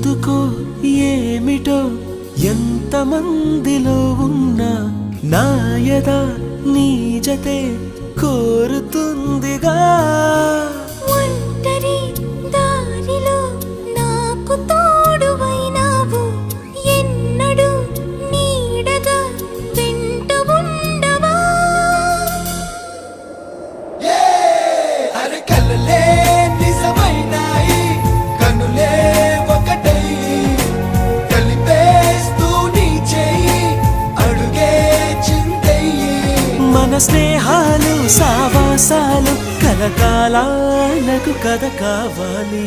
ఎందుకో ఏమిటో ఎంతమందిలో ఉన్నా నా యద నీ జతే కోరుతుందిగా ఒంటరి దారిలో నాకు తోడువైనావు ఎన్నడూ నీడగా వెంట ఉండవా అరే కలలే నిజమైనాయి కనులే ఒకటై కలిపేస్తూ నీ చేయి అడుగే చిందయ్యి మన స్నేహాలు సావాసాలు కలకాలాలకు కథ కావాలి